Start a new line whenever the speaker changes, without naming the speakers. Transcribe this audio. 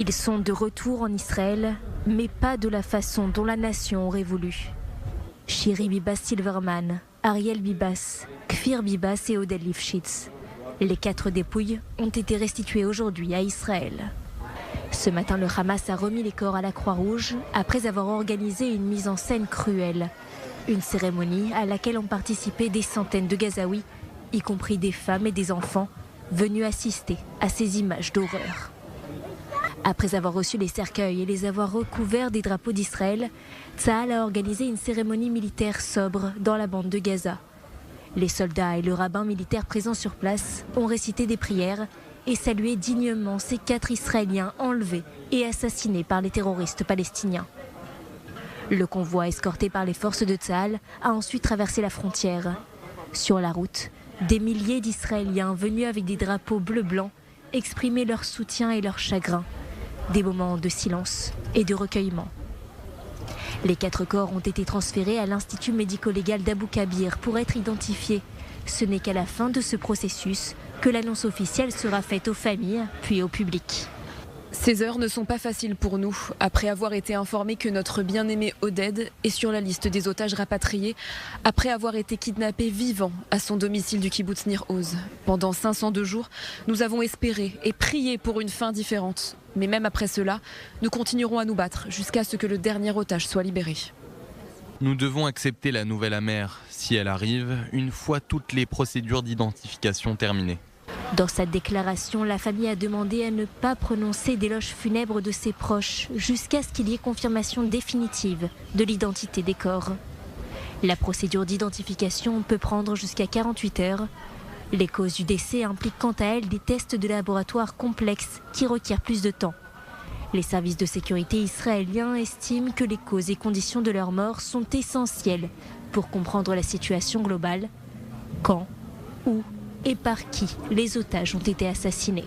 Ils sont de retour en Israël, mais pas de la façon dont la nation aurait voulu. Shiri Bibas-Silverman, Ariel Bibas, Kfir Bibas et Oded Lifshitz. Les 4 dépouilles ont été restituées aujourd'hui à Israël. Ce matin, le Hamas a remis les corps à la Croix-Rouge après avoir organisé une mise en scène cruelle. Une cérémonie à laquelle ont participé des centaines de Gazaouis, y compris des femmes et des enfants, venus assister à ces images d'horreur. Après avoir reçu les cercueils et les avoir recouverts des drapeaux d'Israël, Tsahal a organisé une cérémonie militaire sobre dans la bande de Gaza. Les soldats et le rabbin militaire présents sur place ont récité des prières et salué dignement ces 4 Israéliens enlevés et assassinés par les terroristes palestiniens. Le convoi, escorté par les forces de Tsahal, a ensuite traversé la frontière. Sur la route, des milliers d'Israéliens venus avec des drapeaux bleu-blanc exprimaient leur soutien et leur chagrin. Des moments de silence et de recueillement. Les 4 corps ont été transférés à l'Institut médico-légal d'Abou Kabir pour être identifiés. Ce n'est qu'à la fin de ce processus que l'annonce officielle sera faite aux familles, puis au public.
Ces heures ne sont pas faciles pour nous. Après avoir été informés que notre bien-aimé Oded est sur la liste des otages rapatriés, après avoir été kidnappé vivant à son domicile du kibboutz Nir Oz. Pendant 502 jours, nous avons espéré et prié pour une fin différente. Mais même après cela, nous continuerons à nous battre jusqu'à ce que le dernier otage soit libéré.
Nous devons accepter la nouvelle amère, si elle arrive, une fois toutes les procédures d'identification terminées.
Dans sa déclaration, la famille a demandé à ne pas prononcer d'éloges funèbres de ses proches jusqu'à ce qu'il y ait confirmation définitive de l'identité des corps. La procédure d'identification peut prendre jusqu'à 48 heures. Les causes du décès impliquent quant à elles des tests de laboratoire complexes qui requièrent plus de temps. Les services de sécurité israéliens estiment que les causes et conditions de leur mort sont essentielles pour comprendre la situation globale. Quand, où et par qui les otages ont été assassinés.